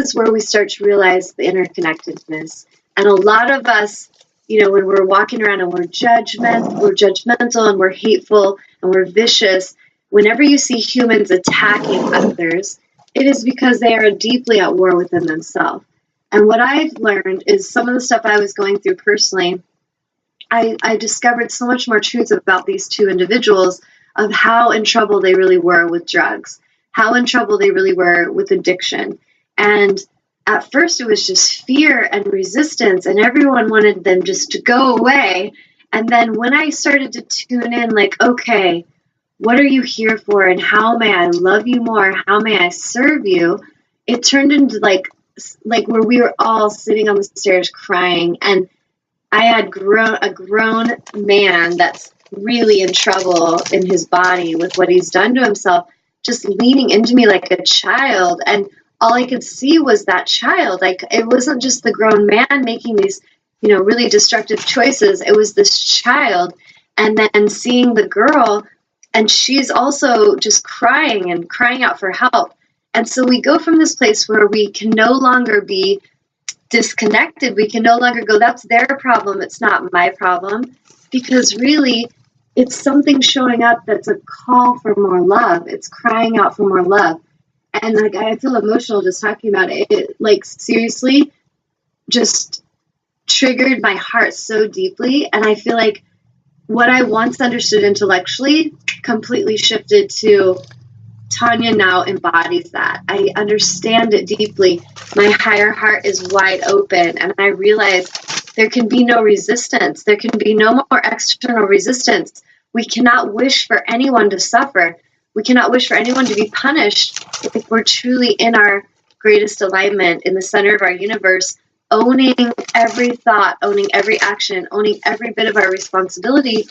is where we start to realize the interconnectedness. And a lot of us, you know, when we're walking around and we're judgmental and we're hateful and we're vicious, whenever you see humans attacking others, it is because they are deeply at war within themselves. And what I've learned is some of the stuff I was going through personally, I discovered so much more truth about these two individuals of how in trouble they really were with drugs, how in trouble they really were with addiction. And at first it was just fear and resistance, and everyone wanted them just to go away. And then when I started to tune in, like, okay, what are you here for, and how may I love you more? How may I serve you? It turned into like where we were all sitting on the stairs crying, and I had a grown man that's really in trouble in his body with what he's done to himself, just leaning into me like a child. And all I could see was that child. Like, it wasn't just the grown man making these, you know, really destructive choices. It was this child. And then seeing the girl, and she's also just crying and crying out for help. And so we go from this place where we can no longer be disconnected. We can no longer go, that's their problem, it's not my problem. Because really, it's something showing up that's a call for more love. It's crying out for more love. And like, I feel emotional just talking about it. It, like, seriously, just triggered my heart so deeply. And I feel like what I once understood intellectually completely shifted to Tanya now embodies that. I understand it deeply. My higher heart is wide open, and I realize there can be no resistance. There can be no more external resistance. We cannot wish for anyone to suffer. We cannot wish for anyone to be punished if we're truly in our greatest alignment, in the center of our universe, owning every thought, owning every action, owning every bit of our responsibility.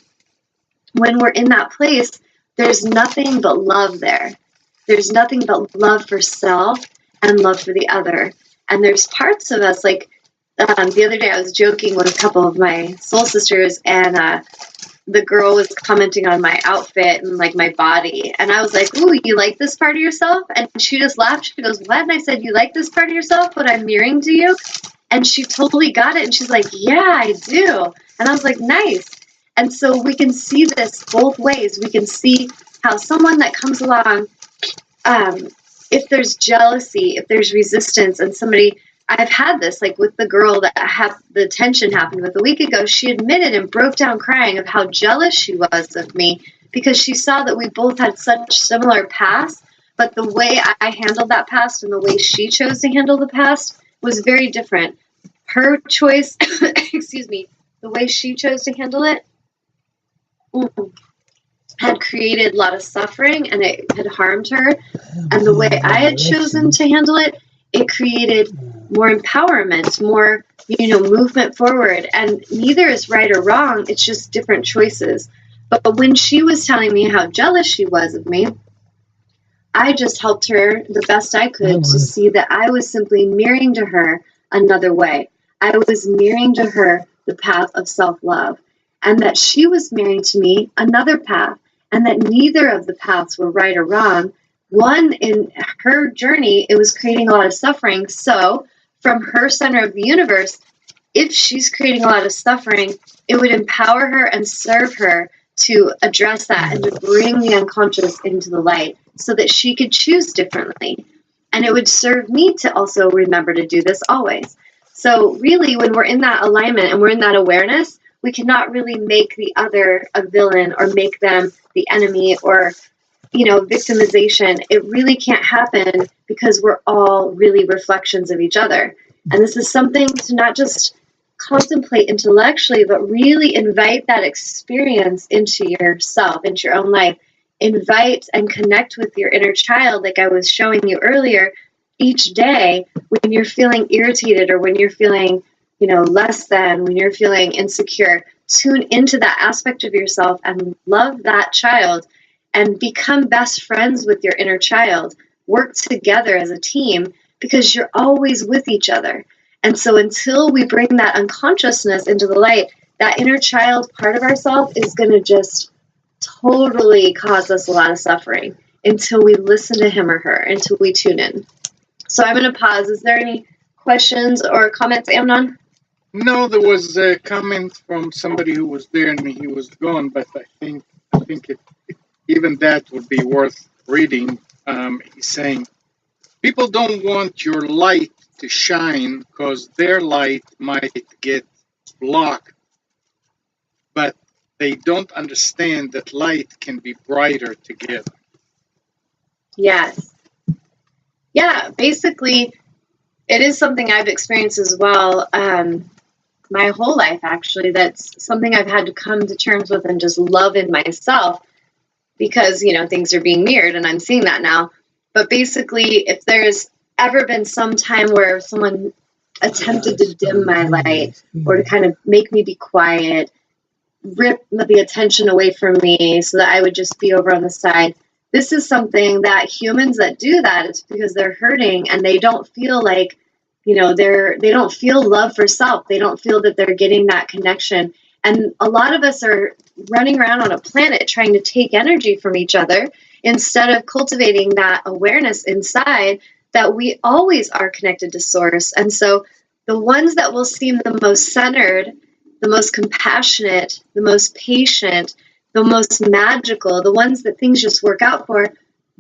When we're in that place, there's nothing but love there. There's nothing but love for self and love for the other. And there's parts of us, like the other day I was joking with a couple of my soul sisters, and the girl was commenting on my outfit and like my body. And I was like, ooh, you like this part of yourself? And she just laughed. She goes, what? And I said, you like this part of yourself, what I'm mirroring to you? And she totally got it. And she's like, yeah, I do. And I was like, nice. And so we can see this both ways. We can see how someone that comes along, if there's jealousy, if there's resistance, and somebody, I've had this, like with the girl that the tension happened with a week ago, she admitted and broke down crying of how jealous she was of me because she saw that we both had such similar pasts, but the way I handled that past and the way she chose to handle the past was very different. Her choice, excuse me, the way she chose to handle it had created a lot of suffering, and it had harmed her. And the way I had chosen to handle it, it created more empowerment, more, movement forward. And neither is right or wrong. It's just different choices. But when she was telling me how jealous she was of me, I just helped her the best I could to see that I was simply mirroring to her another way. I was mirroring to her the path of self-love, and that she was mirroring to me another path, and that neither of the paths were right or wrong. One, in her journey, it was creating a lot of suffering. So from her center of the universe, if she's creating a lot of suffering, it would empower her and serve her to address that and to bring the unconscious into the light so that she could choose differently. And it would serve me to also remember to do this always. So really, when we're in that alignment and we're in that awareness, we cannot really make the other a villain or make them the enemy or, victimization. It really can't happen because we're all really reflections of each other. And this is something to not just contemplate intellectually, but really invite that experience into yourself, into your own life. Invite and connect with your inner child, like I was showing you earlier, each day when you're feeling irritated or when you're feeling, less than, when you're feeling insecure. Tune into that aspect of yourself and love that child and become best friends with your inner child. Work together as a team because you're always with each other. And so until we bring that unconsciousness into the light, that inner child part of ourselves is going to just totally cause us a lot of suffering until we listen to him or her, until we tune in. So I'm going to pause. Is there any questions or comments, Amnon? No, there was a comment from somebody who was there and he was gone, but I think even that would be worth reading. He's saying, people don't want your light to shine because their light might get blocked, but they don't understand that light can be brighter together. Yes. Yeah, basically, it is something I've experienced as well. My whole life, actually, that's something I've had to come to terms with and just love in myself because, you know, things are being mirrored and I'm seeing that now. But basically, if there's ever been some time where someone attempted to dim my light or to kind of make me be quiet, rip the attention away from me so that I would just be over on the side, this is something that humans that do that, it's because they're hurting and they don't feel like, you know, they don't feel love for self. They don't feel that they're getting that connection. And a lot of us are running around on a planet trying to take energy from each other instead of cultivating that awareness inside that we always are connected to source. And so the ones that will seem the most centered, the most compassionate, the most patient, the most magical, the ones that things just work out for,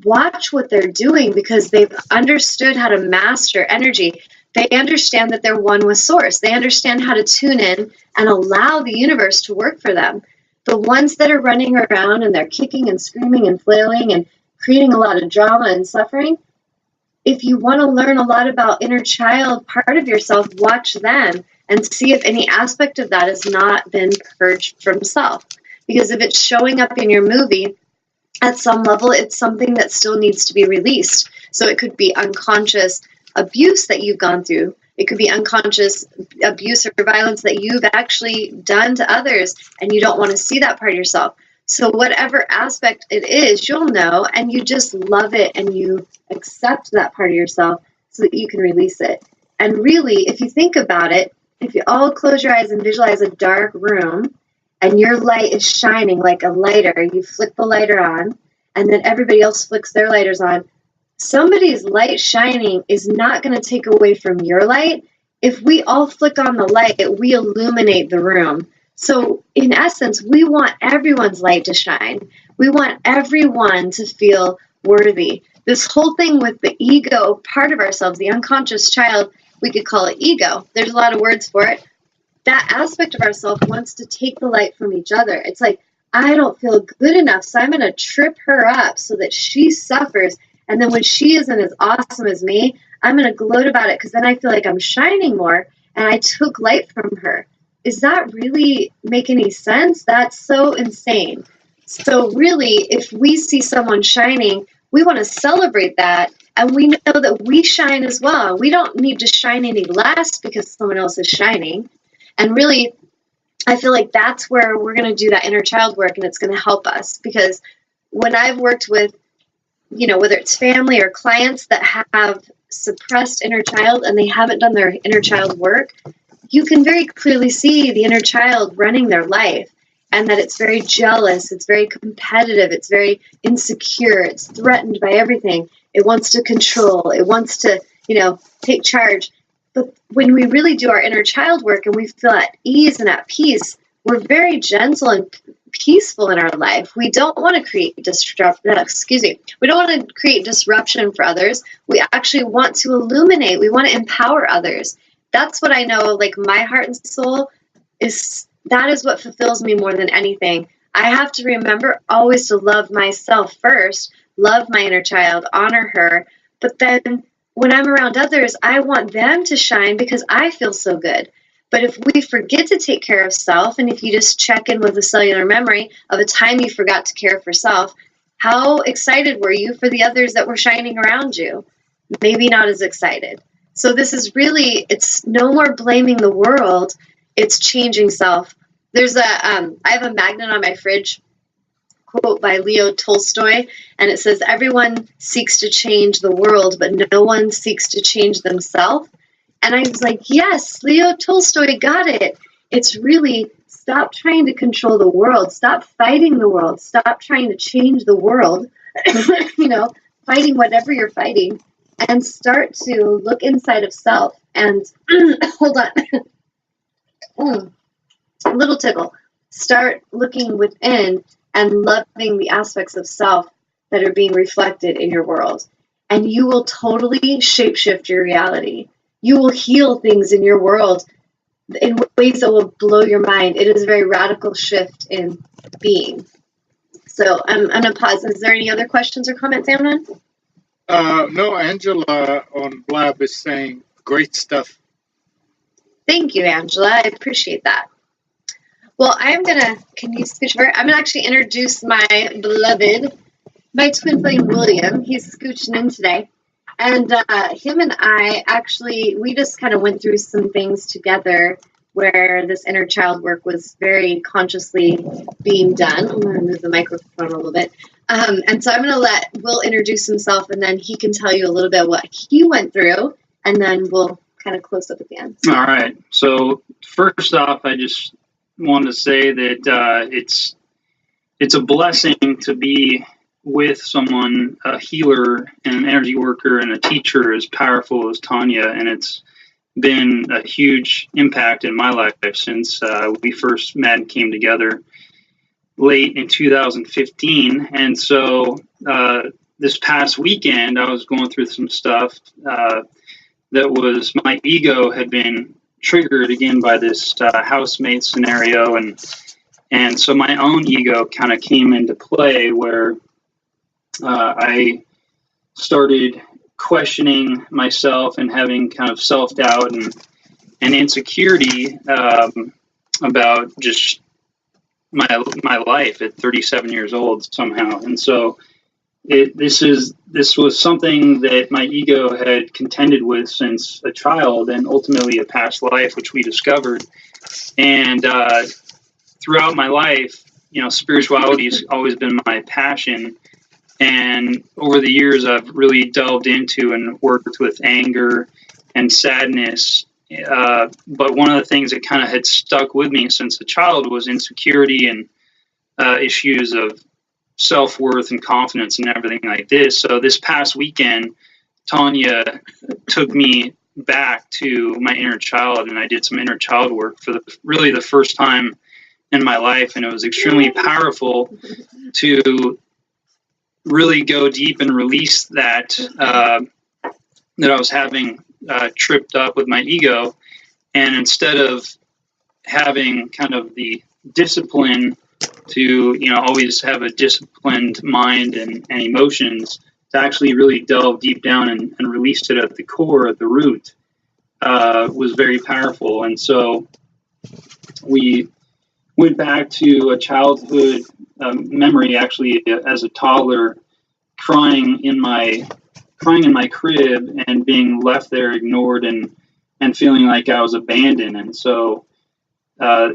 watch what they're doing because they've understood how to master energy. They understand that they're one with source. They understand how to tune in and allow the universe to work for them. The ones that are running around and they're kicking and screaming and flailing and creating a lot of drama and suffering, if you want to learn a lot about inner child part of yourself, watch them and see if any aspect of that has not been purged from self. Because if it's showing up in your movie, at some level, it's something that still needs to be released. So it could be unconscious abuse that you've gone through. It could be unconscious abuse or violence that you've actually done to others, and you don't want to see that part of yourself. So whatever aspect it is, you'll know, and you just love it, and you accept that part of yourself so that you can release it. And really, if you think about it, if you all close your eyes and visualize a dark room, and your light is shining like a lighter, you flick the lighter on, and then everybody else flicks their lighters on, somebody's light shining is not going to take away from your light. If we all flick on the light, we illuminate the room. So in essence, we want everyone's light to shine. We want everyone to feel worthy. This whole thing with the ego part of ourselves, the unconscious child, we could call it ego. There's a lot of words for it. That aspect of ourselves wants to take the light from each other. It's like, I don't feel good enough, so I'm going to trip her up so that she suffers. And then when she isn't as awesome as me, I'm going to gloat about it because then I feel like I'm shining more and I took light from her. Does that really make any sense? That's so insane. So really, if we see someone shining, we want to celebrate that. And we know that we shine as well. We don't need to shine any less because someone else is shining. And really, I feel like that's where we're going to do that inner child work, and it's going to help us. Because when I've worked with, you know, whether it's family or clients that have suppressed inner child and they haven't done their inner child work, you can very clearly see the inner child running their life, and that it's very jealous, it's very competitive, it's very insecure, it's threatened by everything. It wants to control, it wants to, you know, take charge. But when we really do our inner child work and we feel at ease and at peace, we're very gentle and peaceful in our life. We don't want to create We don't want to create disruption for others. We actually want to illuminate. We want to empower others. That's what I know, like my heart and soul that is what fulfills me more than anything. I have to remember always to love myself first, love my inner child, honor her. But then when I'm around others, I want them to shine because I feel so good. But if we forget to take care of self, and if you just check in with a cellular memory of a time you forgot to care for self, how excited were you for the others that were shining around you? Maybe not as excited. So this is really, it's no more blaming the world, it's changing self. There's I have a magnet on my fridge, quote by Leo Tolstoy, and it says, everyone seeks to change the world, but no one seeks to change themselves. And I was like, yes, Leo Tolstoy got it. It's really, stop trying to control the world. Stop fighting the world. Stop trying to change the world. You know, fighting whatever you're fighting. and start to look inside of self and hold on, a little tickle. Start looking within and loving the aspects of self that are being reflected in your world. And you will totally shapeshift your reality. You will heal things in your world in ways that will blow your mind. It is a very radical shift in being. So I'm going to pause. Is there any other questions or comments, Amnon? No, Angela on Blab is saying great stuff. Thank you, Angela. I appreciate that. Well, can you scooch over? I'm going to actually introduce my beloved, my twin flame, William. He's scooching in today. And him and I we just kind of went through some things together where this inner child work was very consciously being done. I'm going to move the microphone a little bit. And so I'm going to let Will introduce himself, and then he can tell you a little bit what he went through, and then we'll kind of close up at the end. All right. So first off, I just want to say that it's a blessing to be with someone, a healer and an energy worker and a teacher as powerful as Tanya, and it's been a huge impact in my life since we first met and came together late in 2015. And so this past weekend, I was going through some stuff that was, my ego had been triggered again by this housemate scenario, and so my own ego kind of came into play where I started questioning myself and having kind of self-doubt and insecurity about just my life at 37 years old somehow. And so this was something that my ego had contended with since a child, and ultimately a past life, which we discovered. And throughout my life, spirituality has always been my passion. And over the years, I've really delved into and worked with anger and sadness. But one of the things that kind of had stuck with me since a child was insecurity and issues of self-worth and confidence and everything like this. So this past weekend, Tanya took me back to my inner child, and I did some inner child work for really the first time in my life. And it was extremely powerful to really go deep and release that I was having tripped up with my ego. And instead of having kind of the discipline to, always have a disciplined mind and emotions, to actually really delve deep down and release it at the core, at the root, was very powerful. And so we went back to a childhood memory, actually, as a toddler, crying in my crib and being left there, ignored, and feeling like I was abandoned. And so I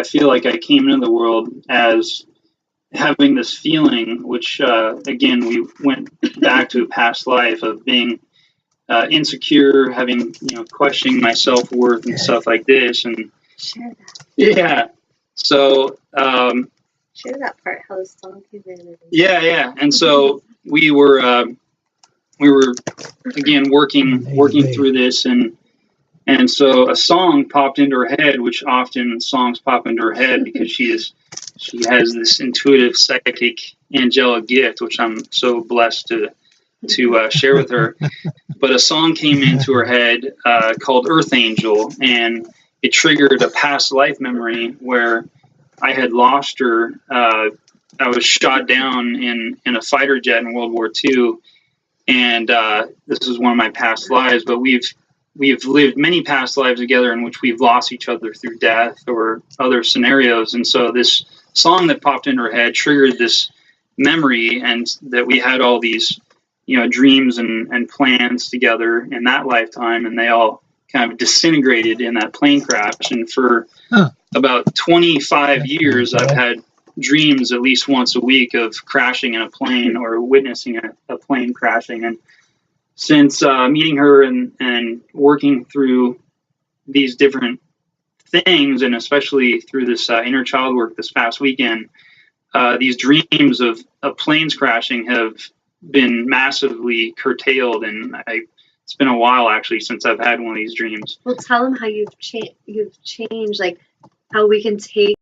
feel like I came into the world as having this feeling, which again, we went back to a past life of being insecure, having, questioning my self-worth and stuff like this. And Share that. yeah, so share that part, how the song came in. Yeah. And so we were again working through this, and so a song popped into her head, which often songs pop into her head because she has this intuitive, psychic, angelic gift, which I'm so blessed to share with her. But a song came into her head called Earth Angel, and it triggered a past life memory where I had lost her. I was shot down in a fighter jet in World War II, and this is one of my past lives. But we've lived many past lives together in which we've lost each other through death or other scenarios. And so this song that popped into her head triggered this memory, and that we had all these, dreams and plans together in that lifetime, and they all kind of disintegrated in that plane crash. And for about 25 years, I've had dreams at least once a week of crashing in a plane or witnessing a plane crashing. And since meeting her and working through these different things, and especially through this inner child work this past weekend, these dreams of planes crashing have been massively curtailed, and it's been a while actually since I've had one of these dreams. Well, tell them how you've changed, like how we can take